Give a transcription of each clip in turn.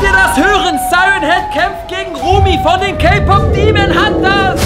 ihr das hören? Siren Head kämpft gegen Rumi von den K-Pop Demon Hunters.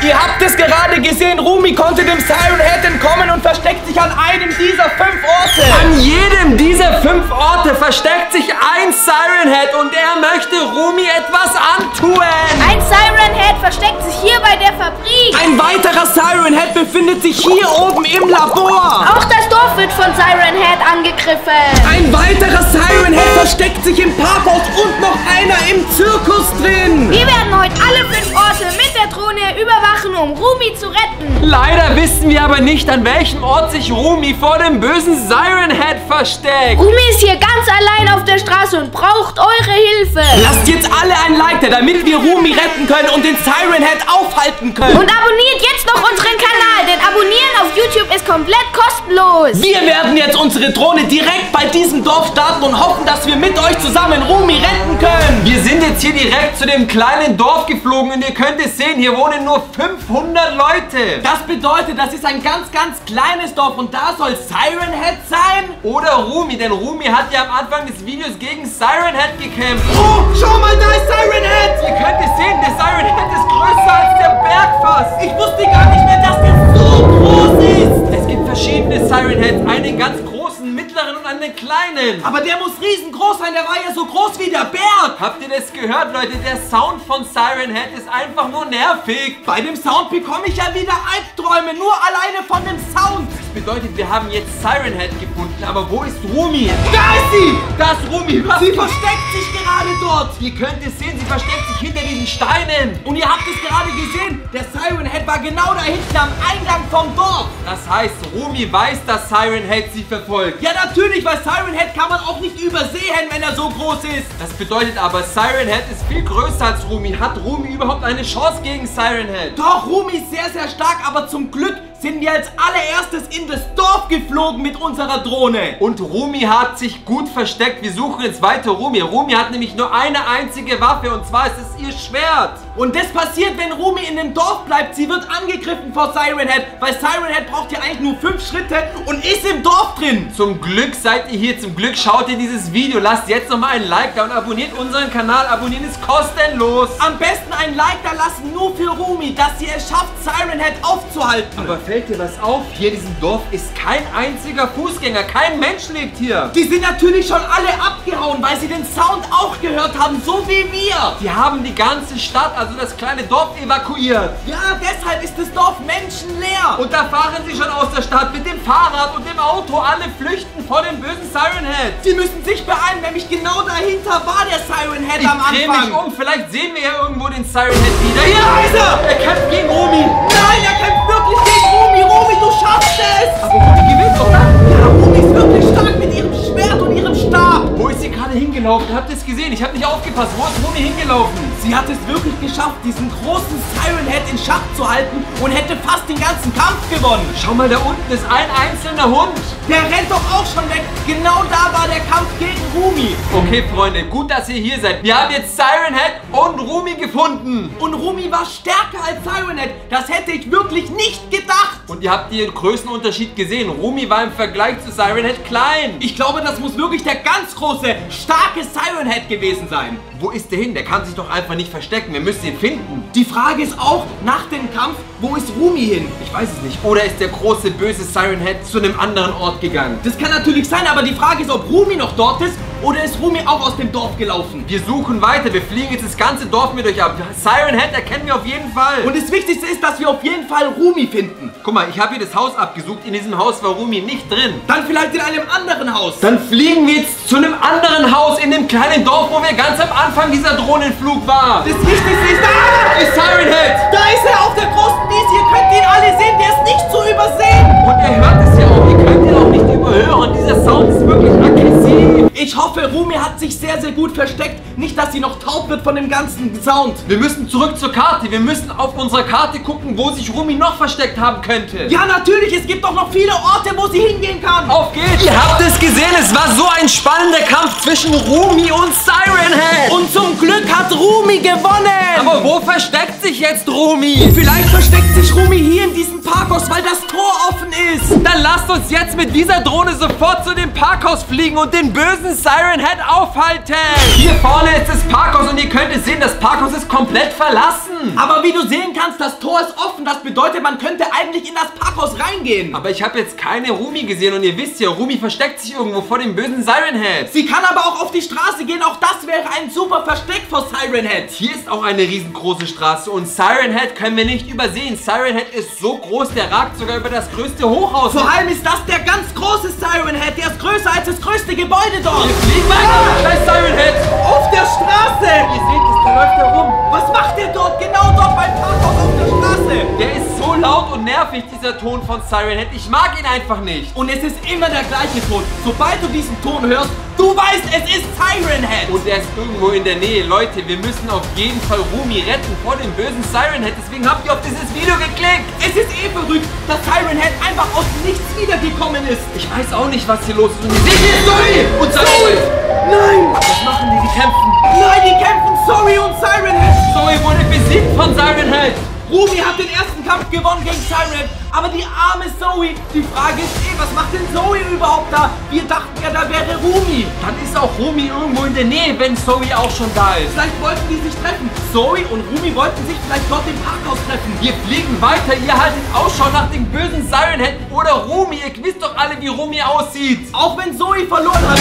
Ihr habt es gerade gesehen, Rumi konnte dem Siren Head entkommen und versteckt sich an einem dieser 5 Orte. An jedem dieser 5 Orte versteckt sich ein Siren Head und er möchte Rumi etwas antun. Ein Siren Head versteckt sich hier bei der Fabrik. Ein weiterer Siren Head befindet sich hier oben im Labor. Auch das Dorf wird von Siren Head angegriffen. Ein weiterer Siren Head versteckt sich im Parkhaus und noch einer im Zirkus drin. Wir werden heute alle 5 Orte mit der Drohne überwachen, um Rumi zu retten. Leider wissen wir aber nicht, an welchem Ort sich Rumi vor dem bösen Siren Head versteckt. Rumi ist hier ganz allein auf der Straße und braucht eure Hilfe. Lasst jetzt alle ein Like da, damit wir Rumi retten können und den Siren Head aufhalten können. Und abonniert jetzt noch unseren Kanal, denn abonnieren auf YouTube ist komplett kostenlos. Wir werden jetzt unsere Drohne direkt bei diesem Dorf starten und hoffen, dass wir mit euch zusammen Rumi retten können. Wir sind jetzt hier direkt zu dem kleinen Dorf geflogen und ihr könnt es sehen, hier wohnen nur 500 Leute. Das bedeutet, das ist ein ganz kleines Dorf und da soll Siren Head sein? Oder Rumi, denn Rumi hat ja am Anfang des Videos gegen Siren Head gekämpft. Oh, schau mal, da ist Siren Head. Ihr könnt es sehen, der Siren Head ist größer als der Berg fast. Ich wusste gar nicht mehr, dass der so groß ist. Es gibt verschiedene Siren Heads, einen ganz großen, mittleren und einen kleinen. Aber der muss riesengroß sein, der war ja so groß wie der Berg. Habt ihr das gehört, Leute? Der Sound von Siren Head ist einfach nur nervig. Bei dem Sound bekomme ich ja wieder Albträume, nur alleine von dem Sound. Das bedeutet, wir haben jetzt Siren Head gefunden, aber wo ist Rumi? Da ist sie! Da ist Rumi! Was? Sie versteckt sich gerade dort. Ihr könnt es sehen, sie versteckt sich hinter diesen Steinen. Und ihr habt es gerade gesehen, der Siren Head war genau da hinten am Eingang vom Dorf. Das heißt, Rumi weiß, dass Siren Head sie verfolgt. Ja, natürlich, weil Siren Head kann man auch nicht übersehen, wenn er so groß ist. Das bedeutet aber, Siren Head ist viel größer als Rumi. Hat Rumi überhaupt eine Chance gegen Siren Head? Doch, Rumi ist sehr stark, aber zum Glück sind wir als allererstes in das Dorf geflogen mit unserer Drohne. Und Rumi hat sich gut versteckt. Wir suchen jetzt weiter Rumi. Rumi hat nämlich nur eine einzige Waffe und zwar ist es ihr Schwert. Und das passiert, wenn Rumi in dem Dorf bleibt. Sie wird angegriffen vor Siren Head, weil Siren Head braucht ja eigentlich nur 5 Schritte und ist im Dorf drin. Zum Glück seid ihr hier. Zum Glück schaut ihr dieses Video. Lasst jetzt nochmal ein Like da und abonniert unseren Kanal. Abonnieren ist kostenlos. Am besten ein Like da lassen, nur für Rumi, dass sie es schafft, Siren Head aufzuhalten. Aber fällt dir was auf? Hier in diesem Dorf ist kein einziger Fußgänger. Kein Mensch lebt hier. Die sind natürlich schon alle abgehauen, weil sie den Sound auch gehört haben, so wie wir. Die haben die ganze Stadt, also das kleine Dorf, evakuiert. Ja, deshalb ist das Dorf menschenleer. Und da fahren sie schon aus der Stadt mit dem Fahrrad und dem Auto. Alle flüchten vor dem bösen Siren Head. Sie müssen sich beeilen, nämlich genau dahinter war der Siren Head am Anfang. Ich dreh mich um, vielleicht sehen wir ja irgendwo den Siren Head wieder. Ja, ist er! Er kämpft gegen Rumi. Nein, er kämpft wirklich gegen Rumi. Rumi, du schaffst es! Aber Rumi gewinnt, oder? Ja, Rumi ist wirklich stark mit ihrem Schwert und ihrem Stab. Wo ist sie gerade hingelaufen? Habt ihr es gesehen? Ich habe nicht aufgepasst. Wo ist Rumi hingelaufen? Sie hat es wirklich geschafft, diesen großen Siren Head in Schach zu halten und hätte fast den ganzen Kampf gewonnen. Schau mal, da unten ist ein einzelner Hund. Der rennt doch auch schon weg. Genau da war der Kampf gegen Rumi. Okay, Freunde, gut, dass ihr hier seid. Wir haben jetzt Siren Head und Rumi gefunden. Und Rumi war stärker als Siren Head. Das hätte ich wirklich nicht gedacht. Und ihr habt den Größenunterschied gesehen. Rumi war im Vergleich zu Siren Head klein. Ich glaube, das muss wirklich der ganz große, starke Siren Head gewesen sein. Wo ist der hin? Der kann sich doch einfach nicht verstecken. Wir müssen ihn finden. Die Frage ist auch, nach dem Kampf, wo ist Rumi hin? Ich weiß es nicht. Oder ist der große, böse Siren Head zu einem anderen Ort gegangen? Das kann natürlich sein, aber die Frage ist, ob Rumi noch dort ist oder ist Rumi auch aus dem Dorf gelaufen? Wir suchen weiter. Wir fliegen jetzt das ganze Dorf mit euch ab. Siren Head erkennen wir auf jeden Fall. Und das Wichtigste ist, dass wir auf jeden Fall Rumi finden. Guck mal, ich habe hier das Haus abgesucht. In diesem Haus war Rumi nicht drin. Dann vielleicht in einem anderen Haus. Dann fliegen wir jetzt zu einem anderen Haus in dem kleinen Dorf, wo wir ganz am Anfang dieser Drohnenflug waren. Das Wichtigste ist, ist Siren Head. Da ist er auf der großen Wiese. Ihr könnt ihn alle sehen. Der ist nicht zu übersehen. Und ihr hört es ja auch. Ihr könnt ihn auch nicht überhören. Dieser Sound ist wirklich aggressiv. Ich hoffe, Rumi hat sich sehr, sehr gut versteckt. Nicht, dass sie noch taub wird von dem ganzen Sound. Wir müssen zurück zur Karte. Wir müssen auf unserer Karte gucken, wo sich Rumi noch versteckt haben könnte. Ja, natürlich. Es gibt doch noch viele Orte, wo sie hingehen kann. Auf geht's! Ihr habt es gesehen, es war so ein spannender Kampf zwischen Rumi und Siren Head. Und zum Glück hat Rumi gewonnen. Aber wo versteckt sich jetzt Rumi? Vielleicht versteckt sich Rumi hier in diesem Parkhaus, weil das Tor offen ist. Dann lasst uns jetzt mit dieser Drohne sofort zu dem Parkhaus fliegen und den bösen Siren Head aufhalten. Hier vorne ist das Parkhaus und ihr könnt es sehen, das Parkhaus ist komplett verlassen. Aber wie du sehen kannst, das Tor ist offen. Das bedeutet, man könnte eigentlich in das Parkhaus reingehen. Aber ich habe jetzt keine Rumi gesehen und ihr wisst ja, Rumi versteckt sich irgendwo vor dem bösen Siren Head. Sie kann aber auch auf die Straße gehen. Auch das wäre ein super Versteck vor Siren Head. Hier ist auch eine riesengroße Straße und Siren Head können wir nicht übersehen. Siren Head ist so groß, der ragt sogar über das größte Hochhaus. Vor allem ist das der ganz große Siren Head. Der ist größer als das größte Gebäude dort. Wir fliegen weiter. Da ist Siren Head. Auf der Straße. Ihr seht es, der läuft herum. Was macht der dort? Genau dort beim Parkhaus auf der Straße. Der ist so laut und nervig, dieser Ton von Siren Head. Ich mag ihn einfach nicht. Und es ist immer der gleiche Ton. Sobald du diesen Ton hörst, du weißt, es ist Siren Head. Und er ist irgendwo in der Nähe. Leute, wir müssen auf jeden Fall Rumi retten vor dem bösen Siren Head. Deswegen habt ihr auf dieses Video geklickt. Es ist verrückt, dass Siren Head einfach aus dem Nichts wiedergekommen ist. Ich weiß auch nicht, was hier los ist. Und ihr seht hier Zoe und Siren Head. Nein. Was machen die? Die kämpfen. Nein, die kämpfen Zoe und Siren Head. Zoe wurde besiegt von Siren Head. Rumi hat den ersten Kampf gewonnen gegen Siren Head, aber die arme Zoe, die Frage ist was macht denn Zoe überhaupt da? Wir dachten ja, da wäre Rumi. Dann ist auch Rumi irgendwo in der Nähe, wenn Zoe auch schon da ist. Vielleicht wollten die sich treffen. Zoe und Rumi wollten sich vielleicht dort im Parkhaus treffen. Wir fliegen weiter, ihr haltet Ausschau nach dem bösen Siren Head oder Rumi. Ihr wisst doch alle, wie Rumi aussieht. Auch wenn Zoe verloren hat.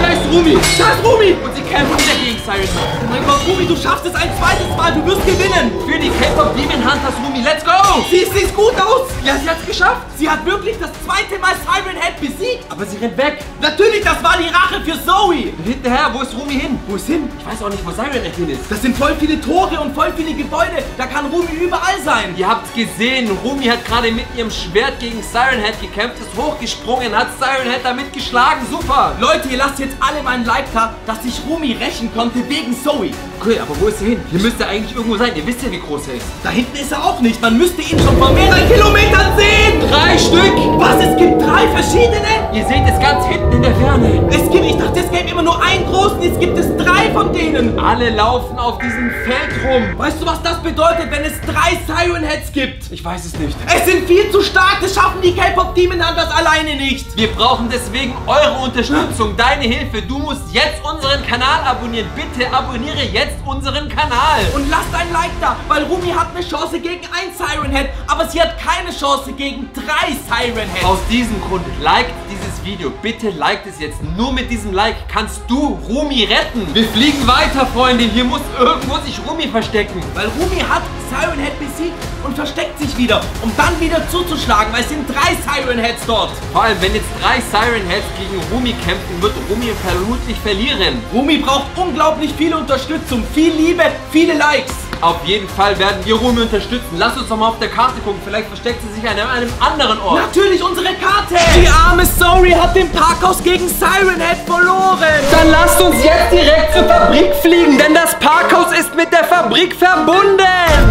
Da ist Rumi. Da ist Rumi. Und sie kämpfen wieder gegen Siren Head. Oh mein Gott, Rumi, du schaffst es ein zweites Mal. Du wirst gewinnen. Für die K-Pop Demon Hunters, Rumi, let's go. Sieht gut aus. Ja, sie hat's geschafft. Sie hat wirklich das zweite Mal Siren Head besiegt. Aber sie rennt weg. Natürlich, das war die Rache für Zoe. Und hinterher, wo ist Rumi hin? Wo ist hin? Ich weiß auch nicht, wo Siren Head hin ist. Das sind voll viele Tore und voll viele Gebäude. Da kann Rumi überall sein. Ihr habt's gesehen, Rumi hat gerade mit ihrem Schwert gegen Siren Head gekämpft, ist hochgesprungen, hat Siren Head damit geschlagen. Super. Leute, ihr lasst jetzt alle mal ein Like da, dass sich Rumi rächen konnte wegen Zoe. Okay, aber wo ist er hin? Hier müsste er eigentlich irgendwo sein. Ihr wisst ja, wie groß er ist. Da hinten ist er auch nicht. Man müsste ihn schon vor mehreren Kilometern sehen. 3 Stück. Was? Es gibt 3 verschiedene? Ihr seht es ganz hinten in der Ferne. Ich dachte, es gäbe immer nur einen großen. Jetzt gibt es 3 von denen. Alle laufen auf diesem Feld rum. Weißt du, was das bedeutet, wenn es 3 Siren Heads gibt? Ich weiß es nicht. Es sind viel zu stark. Das schaffen die K-Pop Demon Hunters alleine nicht. Wir brauchen deswegen eure Unterstützung, deine Hilfe. Du musst jetzt unseren Kanal abonnieren. Bitte abonniere jetzt unseren Kanal. Und lasst ein Like da, weil Rumi hat eine Chance gegen ein Siren Head, aber sie hat keine Chance gegen 3 Siren Heads. Aus diesem Grund, liked dieses Video. Bitte liked es jetzt. Nur mit diesem Like kannst du Rumi retten. Wir fliegen weiter, Freunde. Hier muss irgendwo sich Rumi verstecken. Weil Rumi hat Siren Head besiegt und versteckt sich wieder, um dann wieder zuzuschlagen, weil es sind 3 Siren Heads dort. Vor allem, wenn jetzt 3 Siren Heads gegen Rumi kämpfen, wird Rumi vermutlich verlieren. Rumi braucht unglaublich viel Unterstützung, viel Liebe, viele Likes. Auf jeden Fall werden wir Rumi unterstützen. Lass uns doch mal auf der Karte gucken. Vielleicht versteckt sie sich an einem anderen Ort. Natürlich unsere Karte. Die arme Zoe hat den Parkhaus gegen Siren Head verloren. Dann lasst uns jetzt direkt zur Fabrik fliegen, denn das Parkhaus ist mit der Fabrik verbunden.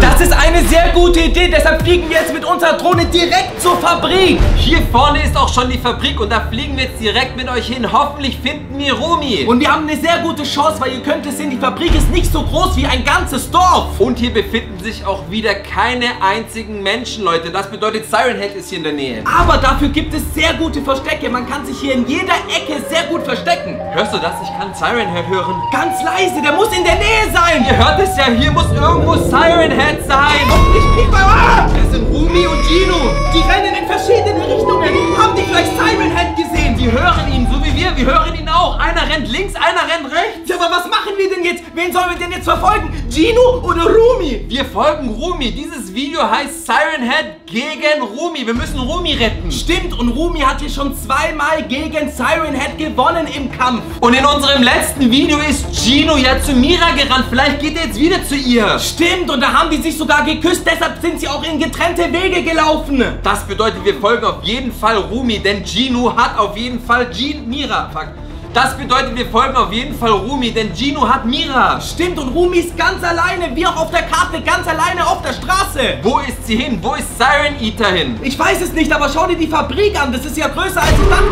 Das ist eine sehr gute Idee. Deshalb fliegen wir jetzt mit unserer Drohne direkt zur Fabrik. Hier vorne ist auch schon die Fabrik und da fliegen wir jetzt direkt mit euch hin. Hoffentlich finden wir Rumi. Und wir haben eine sehr gute Chance, weil ihr könnt es sehen, die Fabrik ist nicht so groß wie ein ganzes Dorf. Und hier befinden sich auch wieder keine einzigen Menschen, Leute. Das bedeutet, Siren Head ist hier in der Nähe. Aber dafür gibt es sehr gute Verstecke. Man kann sich hier in jeder Ecke sehr gut verstecken. Hörst du das? Ich kann Siren Head hören. Ganz leise, der muss in der Nähe sein. Ihr hört es ja, hier muss irgendwo Siren Head sein. Das sind Rumi und Gino. Die rennen in verschiedene Richtungen. Haben die vielleicht Siren Head gesehen? Die hören ihn, so wie wir. Wir hören ihn auch. Einer rennt links, einer rennt rechts. Ja, aber was machen wir denn jetzt? Wen sollen wir denn jetzt verfolgen? Gino oder Rumi? Wir folgen Rumi. Dieses Video heißt Siren Head gegen Rumi. Wir müssen Rumi retten. Stimmt, und Rumi hat hier schon 2-mal gegen Siren Head gewonnen im Kampf. Und in unserem letzten Video ist Gino ja zu Mira gerannt. Vielleicht geht er jetzt wieder zu ihr. Stimmt, und da haben die sich sogar geküsst. Deshalb sind sie auch in getrennte Wege gelaufen. Das bedeutet, wir folgen auf jeden Fall Rumi, denn Gino hat auf jeden Fall Mira Das bedeutet, wir folgen auf jeden Fall Rumi, denn Gino hat Mira. Stimmt, und Rumi ist ganz alleine, wie auch auf der Karte, ganz alleine auf der Straße. Wo ist sie hin? Wo ist Siren Eater hin? Ich weiß es nicht, aber schau dir die Fabrik an. Das ist ja größer als ich dachte.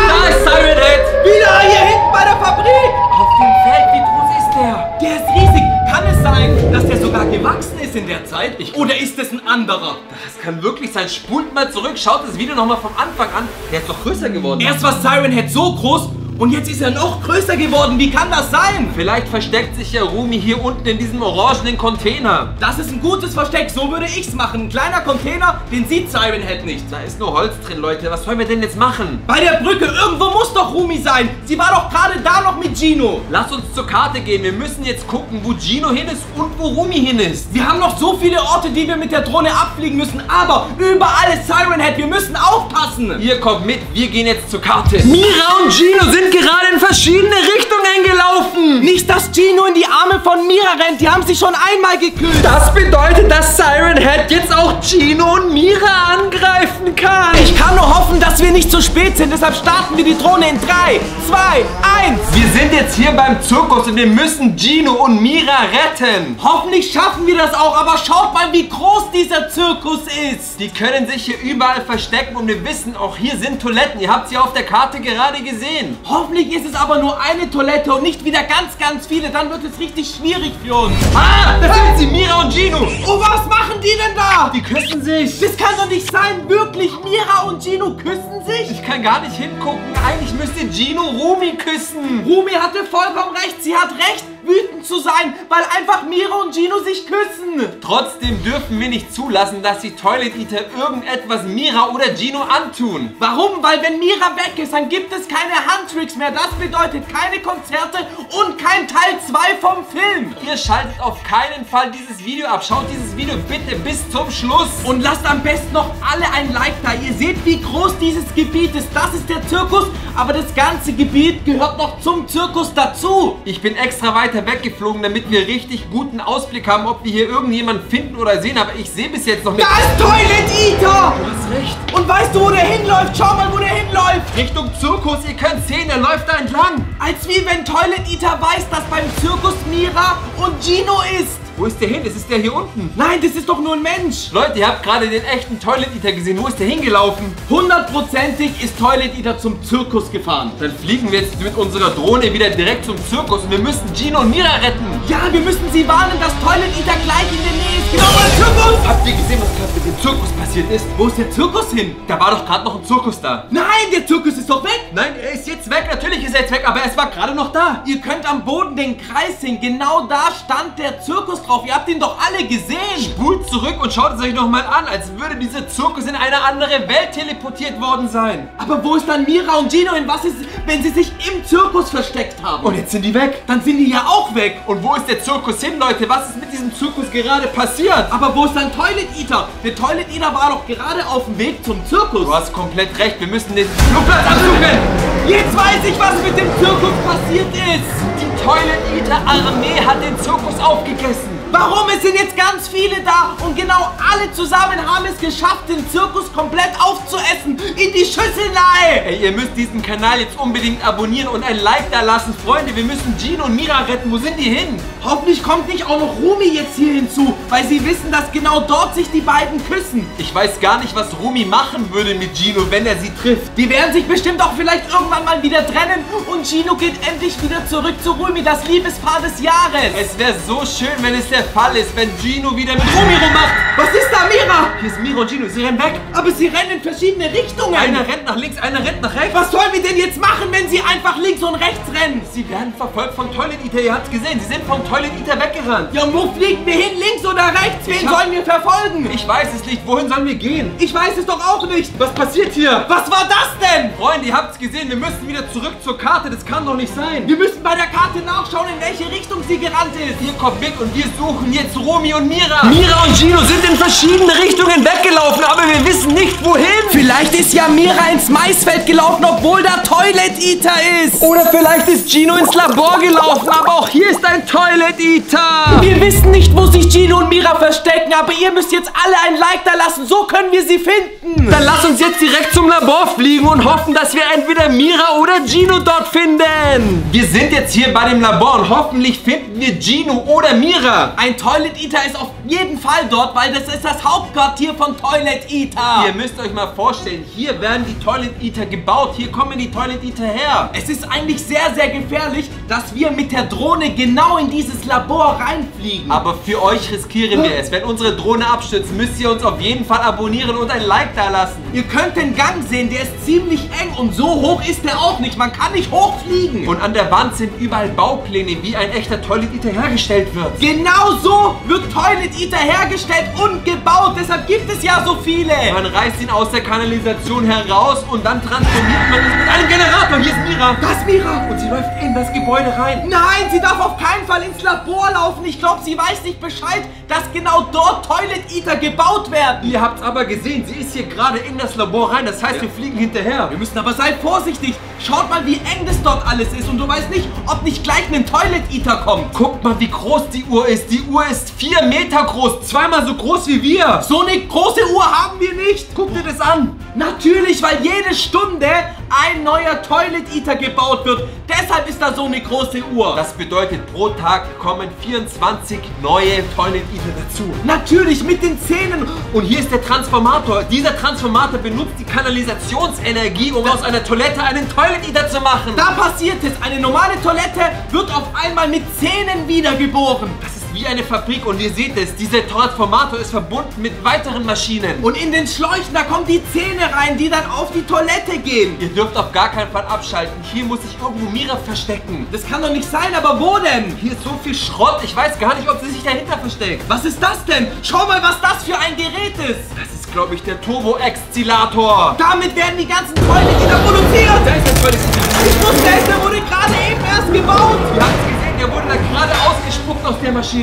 Da ist Siren Head. Wieder hier hinten bei der Fabrik. Auf dem Feld, wie groß ist der? Der ist riesig. Kann es sein, dass der sogar gewachsen ist in der Zeit? Oder ist es ein anderer? Das kann wirklich sein. Spult mal zurück, schaut das Video nochmal vom Anfang an. Der ist doch größer geworden. Erst war Siren Head so groß und jetzt ist er noch größer geworden. Wie kann das sein? Vielleicht versteckt sich ja Rumi hier unten in diesem orangenen Container. Das ist ein gutes Versteck, so würde ich's machen. Ein kleiner Container, den sieht Siren Head nicht. Da ist nur Holz drin, Leute. Was sollen wir denn jetzt machen? Bei der Brücke, irgendwo muss doch Rumi sein. Sie war doch gerade da noch mit Gino. Lass uns zur Karte gehen. Wir müssen jetzt gucken, wo Gino hin ist und wo Rumi hin ist. Wir haben noch so viele Orte, die wir mit der Drohne abfliegen müssen. Aber überall ist Siren Head. Wir müssen aufpassen. Ihr kommt mit, wir gehen jetzt zur Karte. Mira und Gino sind gerade in verschiedene Richtungen gelaufen. Nicht, dass Gino in die Arme von Mira rennt. Die haben sich schon einmal gekühlt. Das bedeutet, dass Siren Head jetzt auch Gino und Mira angreifen kann. Ich kann nur hoffen, dass wir nicht zu spät sind. Deshalb starten wir die Drohne in 3, 2, 1. Wir sind jetzt hier beim Zirkus und wir müssen Gino und Mira retten. Hoffentlich schaffen wir das auch. Aber schaut mal, wie groß dieser Zirkus ist. Die können sich hier überall verstecken und wir wissen, auch hier sind Toiletten. Ihr habt sie auf der Karte gerade gesehen. Hoffentlich ist es aber nur eine Toilette und nicht wieder ganz viele. Dann wird es richtig schwierig für uns. Ah, da sind sie, Mira und Gino. Oh, was machen die denn da? Die küssen sich. Das kann doch nicht sein. Wirklich, Mira und Gino küssen sich? Ich kann gar nicht hingucken. Eigentlich müsste Gino Rumi küssen. Rumi hatte vollkommen recht. Sie hat recht, wütend zu sein, weil einfach Mira und Gino sich küssen. Trotzdem dürfen wir nicht zulassen, dass die Toilet Eater irgendetwas Mira oder Gino antun. Warum? Weil wenn Mira weg ist, dann gibt es keine Handtricks mehr. Das bedeutet keine Konzerte und kein Teil 2 vom Film. Ihr schaltet auf keinen Fall dieses Video ab. Schaut dieses Video bitte bis zum Schluss. Und lasst am besten noch alle ein Like da. Ihr seht, wie groß dieses Gebiet ist. Das ist der Zirkus, aber das ganze Gebiet gehört noch zum Zirkus dazu. Ich bin extra weiter weggeflogen, damit wir richtig guten Ausblick haben, ob wir hier irgendjemanden finden oder sehen. Aber ich sehe bis jetzt noch nicht. Da ist Toilet Eater! Du hast recht. Und weißt du, wo der hinläuft? Schau mal, wo der hinläuft. Richtung Zirkus. Ihr könnt sehen, der läuft da entlang. Als wie wenn Toilet Eater weiß, dass beim Zirkus Mira und Gino ist. Wo ist der hin? Ist es der hier unten? Nein, das ist doch nur ein Mensch. Leute, ihr habt gerade den echten Toilet Eater gesehen. Wo ist der hingelaufen? 100%ig ist Toilet Eater zum Zirkus gefahren. Dann fliegen wir jetzt mit unserer Drohne wieder direkt zum Zirkus und wir müssen Gino und Mira retten. Ja, wir müssen sie warnen, dass Toilet Eater gleich in der Nähe ist. Genau beim Zirkus. Habt ihr gesehen, was gerade mit dem Zirkus passiert ist? Wo ist der Zirkus hin? Da war doch gerade noch ein Zirkus da. Nein, der Zirkus ist doch weg. Nein, er ist jetzt weg. Natürlich ist er jetzt weg, aber es war gerade noch da. Ihr könnt am Boden den Kreis sehen. Genau da stand der Zirkus drauf. Ihr habt ihn doch alle gesehen. Spult zurück und schaut es euch nochmal an, als würde dieser Zirkus in eine andere Welt teleportiert worden sein. Aber wo ist dann Mira und Gino hin? Was ist, wenn sie sich im Zirkus versteckt haben? Und jetzt sind die weg. Dann sind die ja auch weg. Und wo ist der Zirkus hin, Leute? Was ist mit diesem Zirkus gerade passiert? Aber wo ist dann Toilet Eater? Der Toilet Eater war doch gerade auf dem Weg zum Zirkus. Du hast komplett recht. Wir müssen den Flugplatz absuchen. Jetzt weiß ich, was mit dem Zirkus passiert ist. Die Toilet Eater Armee hat den Zirkus aufgegessen. Warum? Es sind jetzt ganz viele da und genau alle zusammen haben es geschafft, den Zirkus komplett aufzuessen. In die Schüsselei. Ey, ihr müsst diesen Kanal jetzt unbedingt abonnieren und ein Like da lassen. Freunde, wir müssen Gino und Mira retten. Wo sind die hin? Hoffentlich kommt nicht auch noch Rumi jetzt hier hinzu, weil sie wissen, dass genau dort sich die beiden küssen. Ich weiß gar nicht, was Rumi machen würde mit Gino, wenn er sie trifft. Die werden sich bestimmt auch vielleicht irgendwann mal wieder trennen und Gino geht endlich wieder zurück zu Rumi, das Liebespaar des Jahres. Es wäre so schön, wenn es der Fall ist, wenn Gino wieder mit Rumi rummacht. Was ist da, Mira? Hier ist Mira und Gino, sie rennen weg. Aber sie rennen in verschiedene Richtungen. Einer rennt nach links, einer rennt nach rechts. Was sollen wir denn jetzt machen, wenn sie einfach links und rechts rennen? Sie werden verfolgt vom Toilet Eater, ihr habt es gesehen. Sie sind vom Toilet Eater weggerannt. Ja, und wo fliegen wir hin? Links oder rechts? Wen sollen wir verfolgen? Ich weiß es nicht. Wohin sollen wir gehen? Ich weiß es doch auch nicht. Was passiert hier? Was war das denn? Freunde, ihr habt es gesehen. Wir müssen wieder zurück zur Karte. Das kann doch nicht sein. Wir müssen bei der Karte nachschauen, in welche Richtung sie gerannt ist. Ihr kommt mit und wir suchen suchen jetzt Romy und Mira. Mira und Gino sind in verschiedene Richtungen weggelaufen, aber wir wissen nicht wohin. Vielleicht ist ja Mira ins Maisfeld gelaufen, obwohl da Toilet Eater ist. Oder vielleicht ist Gino ins Labor gelaufen, aber auch hier ist ein Toilet Eater. Wir wissen nicht, wo sich Gino und Mira verstecken, aber ihr müsst jetzt alle ein Like da lassen, so können wir sie finden. Dann lass uns jetzt direkt zum Labor fliegen und hoffen, dass wir entweder Mira oder Gino dort finden. Wir sind jetzt hier bei dem Labor und hoffentlich finden wir Gino oder Mira. Ein Toilet Eater ist auf jeden Fall dort, weil das ist das Hauptquartier von Toilet Eater. Ihr müsst euch mal vorstellen, hier werden die Toilet Eater gebaut. Hier kommen die Toilet Eater her. Es ist eigentlich sehr, sehr gefährlich, dass wir mit der Drohne genau in dieses Labor reinfliegen. Aber für euch riskieren wir es. Wenn unsere Drohne abstürzt, müsst ihr uns auf jeden Fall abonnieren und ein Like da lassen. Ihr könnt den Gang sehen, der ist ziemlich eng und so hoch ist der auch nicht. Man kann nicht hochfliegen. Und an der Wand sind überall Baupläne, wie ein echter Toilet Eater hergestellt wird. Genau so wird Toilet Eater hergestellt und gebaut. Deshalb gibt es ja so viele. Man reißt ihn aus der Kanalisation heraus und dann transformiert man ihn mit einem Generator. Hier ist Mira. Das ist Mira. Und sie läuft in das Gebäude rein. Nein, sie darf auf keinen Fall ins Labor laufen. Ich glaube, sie weiß nicht Bescheid, dass genau dort Toilet Eater gebaut werden. Ihr habt es aber gesehen, sie ist hier gerade in das Labor rein. Das heißt, wir fliegen hinterher. Wir müssen aber sei vorsichtig. Schaut mal, wie eng das dort alles ist. Und du weißt nicht, ob nicht gleich ein Toilet Eater kommt. Guckt mal, wie groß die Uhr ist. Die Uhr ist 4 Meter groß. Zweimal so groß wie wir. So eine große Uhr haben wir nicht. Guckt dir das an. Natürlich, weil jede Stunde ein neuer Toilet Eater gebaut wird. Deshalb ist da so eine große Uhr. Das bedeutet, pro Tag kommen 24 neue Toilet Eater dazu. Natürlich, mit den Zähnen. Und hier ist der Transformator. Dieser Transformator benutzt die Kanalisationsenergie, um aus einer Toilette einen Toilet Eater zu machen. Da passiert es. Eine normale Toilette wird auf einmal mit Zähnen wiedergeboren. Das ist wie eine Fabrik und ihr seht es, dieser Transformator ist verbunden mit weiteren Maschinen. Und in den Schläuchen, da kommen die Zähne rein, die dann auf die Toilette gehen. Ihr dürft auf gar keinen Fall abschalten. Hier muss sich irgendwo Mira verstecken. Das kann doch nicht sein, aber wo denn? Hier ist so viel Schrott, ich weiß gar nicht, ob sie sich dahinter versteckt. Was ist das denn? Schau mal, was das für ein Gerät ist. Das ist, glaube ich, der Turbo-Exzilator. Damit werden die ganzen Toilet Eater produziert. Da ist der Toilet Eater. Ich wusste es, der wurde gerade eben erst gebaut. Wir haben es gesehen, der wurde da gerade ausgespuckt aus der Maschine.